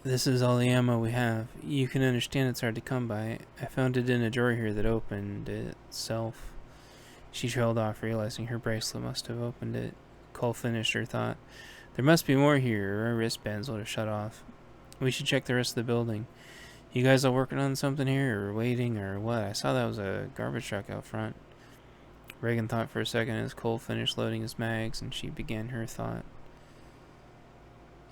This is all the ammo we have. You can understand it's hard to come by. I found it in a drawer here that opened itself. She trailed off, realizing her bracelet must have opened it. Cole finished her thought. There must be more here, or our wristbands would have shut off. We should check the rest of the building. You guys all working on something here, or waiting, or what? I saw that was a garbage truck out front. Reagan thought for a second as Cole finished loading his mags, and she began her thought.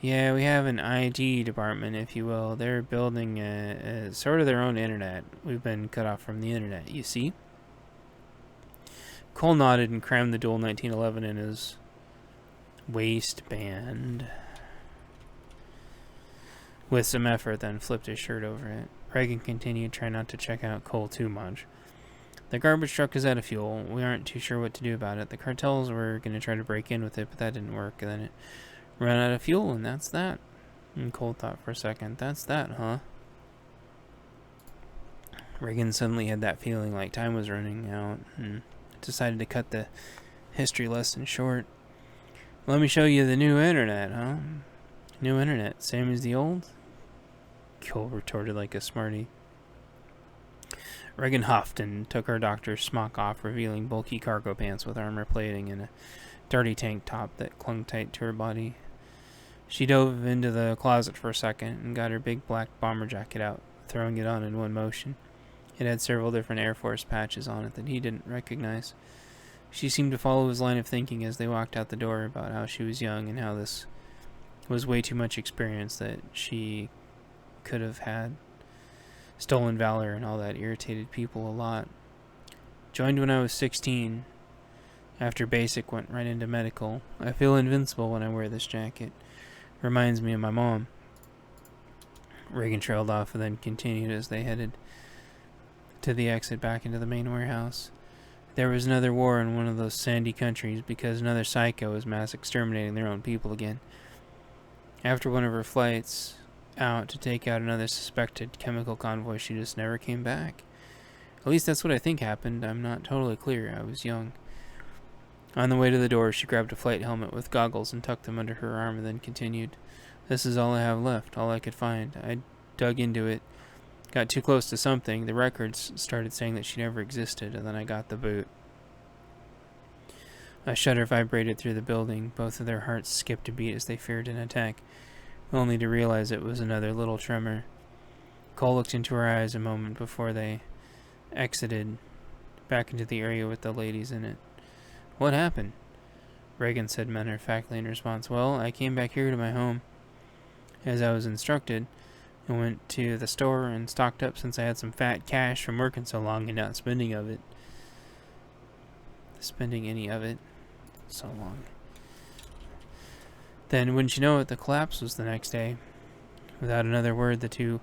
Yeah, we have an IT department, if you will. They're building a sort of their own internet. We've been cut off from the internet, you see? Cole nodded and crammed the dual 1911 in his waistband with some effort, then flipped his shirt over it. Reagan continued, trying not to check out Cole too much. The garbage truck is out of fuel. We aren't too sure what to do about it. The cartels were going to try to break in with it, but that didn't work. And then it ran out of fuel, and that's that. And Cole thought for a second, that's that, huh? Reagan suddenly had that feeling like time was running out and decided to cut the history lesson short. Let me show you the new internet, huh? New internet, same as the old? Cole retorted like a smarty. Reagan huffed and took her doctor's smock off, revealing bulky cargo pants with armor plating and a dirty tank top that clung tight to her body. She dove into the closet for a second and got her big black bomber jacket out, throwing it on in one motion. It had several different Air Force patches on it that he didn't recognize. She seemed to follow his line of thinking as they walked out the door about how she was young and how this was way too much experience that she could have had. Stolen valor and all that irritated people a lot. Joined when I was 16. After basic, went right into medical. I feel invincible when I wear this jacket. Reminds me of my mom. Reagan trailed off and then continued as they headed to the exit back into the main warehouse. There was another war in one of those sandy countries because another psycho was mass exterminating their own people again. After one of her flights out to take out another suspected chemical convoy, she just never came back. At least that's what I think happened. I'm not totally clear. I was young. On the way to the door, she grabbed a flight helmet with goggles and tucked them under her arm and then continued. This is all I have left, all I could find. I dug into it, got too close to something. The records started saying that she never existed, and then I got the boot. A shudder vibrated through the building. Both of their hearts skipped a beat as they feared an attack, only to realize it was another little tremor. Cole looked into her eyes a moment before they exited back into the area with the ladies in it. What happened? Reagan said matter-of-factly in response. Well, I came back here to my home, as I was instructed, and went to the store and stocked up since I had some fat cash from working so long and not spending any of it so long. Then, wouldn't you know it, the collapse was the next day. Without another word, the two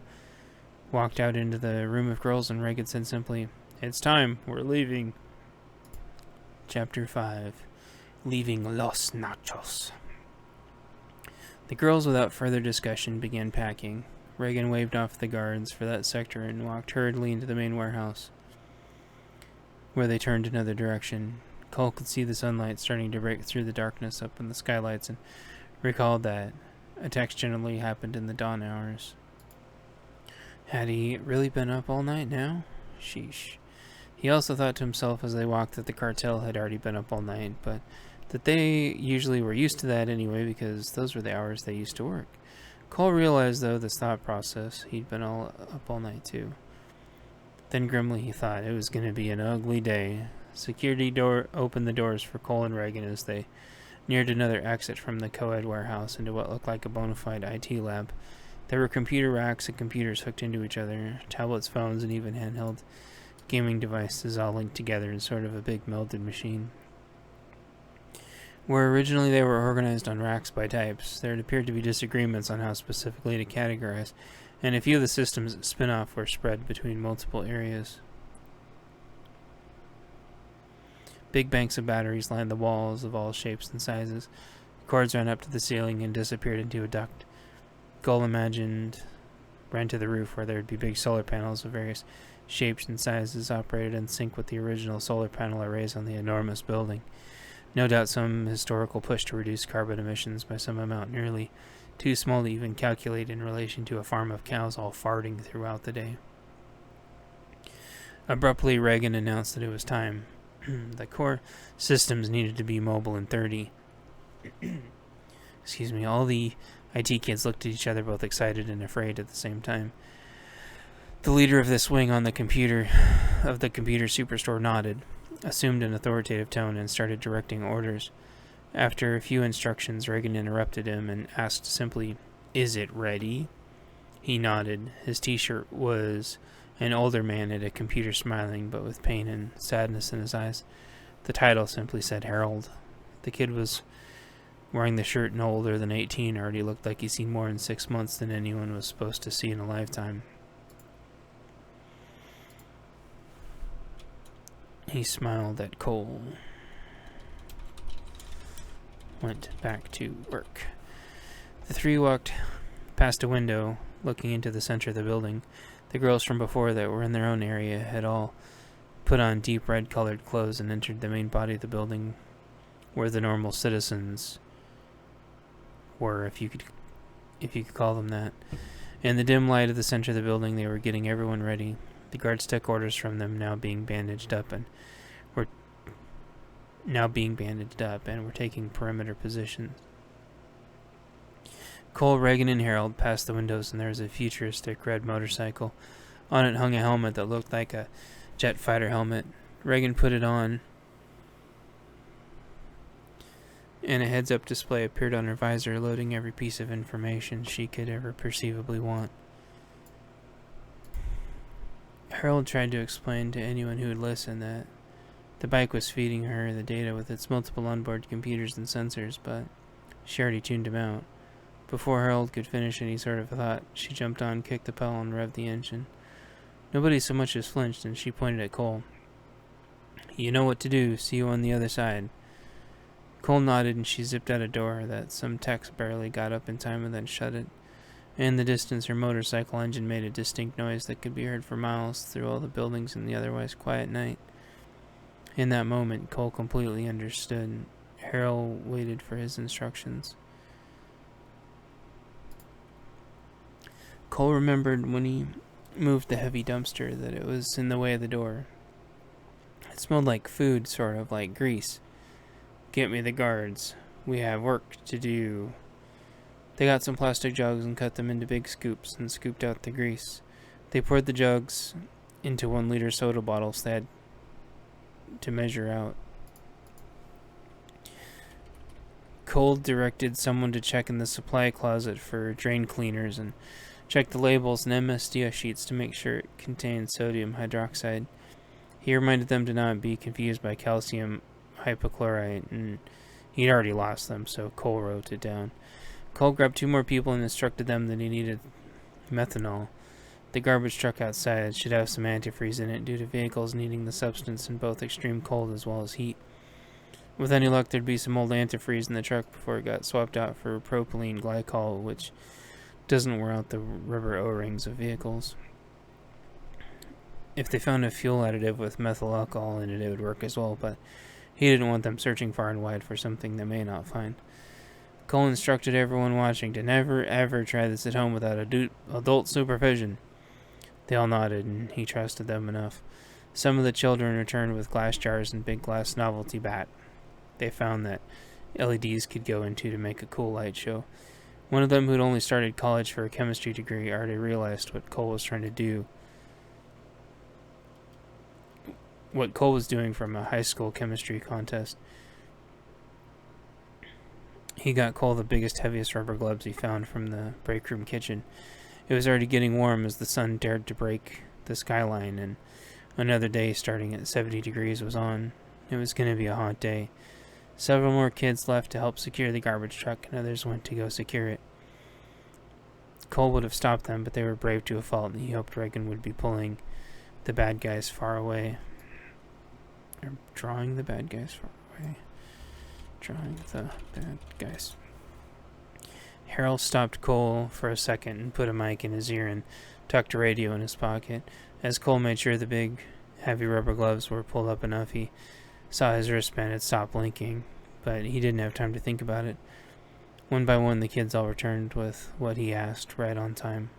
walked out into the room of girls, and Reagan said simply, It's time, we're leaving. Chapter 5. Leaving Los Nachos. The girls, without further discussion, began packing. Reagan waved off the guards for that sector and walked hurriedly into the main warehouse, where they turned another direction. Cole could see the sunlight starting to break through the darkness up in the skylights and recalled that attacks generally happened in the dawn hours. Had he really been up all night now? Sheesh. He also thought to himself as they walked that the cartel had already been up all night, but that they usually were used to that anyway because those were the hours they used to work. Cole realized, though, this thought process, he'd been up all night too. Then grimly he thought it was going to be an ugly day. Security door opened the doors for Cole and Reagan as they neared another exit from the co-ed warehouse into what looked like a bona fide IT lab. There were computer racks and computers hooked into each other, tablets, phones, and even handheld gaming devices all linked together in sort of a big melded machine. Where originally they were organized on racks by types, there had appeared to be disagreements on how specifically to categorize, and a few of the systems that spin off were spread between multiple areas. Big banks of batteries lined the walls of all shapes and sizes. Cords ran up to the ceiling and disappeared into a duct. Gull imagined ran to the roof where there would be big solar panels of various shapes and sizes operated in sync with the original solar panel arrays on the enormous building. No doubt some historical push to reduce carbon emissions by some amount nearly too small to even calculate in relation to a farm of cows all farting throughout the day. Abruptly, Reagan announced that it was time. The core systems needed to be mobile in 30. Excuse me. All the IT kids looked at each other, both excited and afraid at the same time. The leader of this wing of the computer superstore nodded, assumed an authoritative tone, and started directing orders. After a few instructions, Reagan interrupted him and asked simply, "Is it ready?" He nodded. His t-shirt was an older man at a computer, smiling, but with pain and sadness in his eyes. The title simply said Harold. The kid was wearing the shirt, no older than 18, already looked like he'd seen more in 6 months than anyone was supposed to see in a lifetime. He smiled at Cole. Went back to work. The three walked past a window, looking into the center of the building. The girls from before that were in their own area had all put on deep red-colored clothes and entered the main body of the building, where the normal citizens were, if you could call them that. In the dim light of the center of the building, they were getting everyone ready. The guards took orders from them, now being bandaged up, and were taking perimeter positions. Cole, Reagan, and Harold passed the windows, and there was a futuristic red motorcycle. On it hung a helmet that looked like a jet fighter helmet. Reagan put it on, and a heads-up display appeared on her visor, loading every piece of information she could ever perceivably want. Harold tried to explain to anyone who would listen that the bike was feeding her the data with its multiple onboard computers and sensors, but she already tuned him out. Before Harold could finish any sort of thought, she jumped on, kicked the pedal, and revved the engine. Nobody so much as flinched, and she pointed at Cole. "You know what to do. See you on the other side." Cole nodded, and she zipped out a door that some techs barely got up in time and then shut it. In the distance, her motorcycle engine made a distinct noise that could be heard for miles through all the buildings in the otherwise quiet night. In that moment, Cole completely understood. Harold waited for his instructions. Cole remembered when he moved the heavy dumpster that it was in the way of the door. It smelled like food, sort of like grease. "Get me the guards. We have work to do." They got some plastic jugs and cut them into big scoops and scooped out the grease. They poured the jugs into 1-liter soda bottles they had to measure out. Cole directed someone to check in the supply closet for drain cleaners and check the labels and MSDS sheets to make sure it contained sodium hydroxide. He reminded them to not be confused by calcium hypochlorite, and he'd already lost them, so Cole wrote it down. Cole grabbed 2 more people and instructed them that he needed methanol. The garbage truck outside should have some antifreeze in it due to vehicles needing the substance in both extreme cold as well as heat. With any luck, there'd be some old antifreeze in the truck before it got swapped out for propylene glycol, which doesn't wear out the rubber O-rings of vehicles. If they found a fuel additive with methyl alcohol in it, it would work as well, but he didn't want them searching far and wide for something they may not find. Cole instructed everyone watching to never ever try this at home without adult supervision. They all nodded, and he trusted them enough. Some of the children returned with glass jars and big glass novelty bat. They found that LEDs could go into to make a cool light show. One of them, who'd only started college for a chemistry degree, already realized what Cole was trying to do. What Cole was doing from a high school chemistry contest. He got Cole the biggest, heaviest rubber gloves he found from the break room kitchen. It was already getting warm as the sun dared to break the skyline, and another day starting at 70 degrees was on. It was going to be a hot day. Several more kids left to help secure the garbage truck, and others went to go secure it. Cole would have stopped them, but they were brave to a fault, and he hoped Reagan would be pulling the bad guys far away. Or drawing the bad guys far away. Drawing the bad guys. Harold stopped Cole for a second and put a mic in his ear and tucked a radio in his pocket. As Cole made sure the big, heavy rubber gloves were pulled up enough, he saw his wristband had stopped blinking, but he didn't have time to think about it. One by one, the kids all returned with what he asked right on time.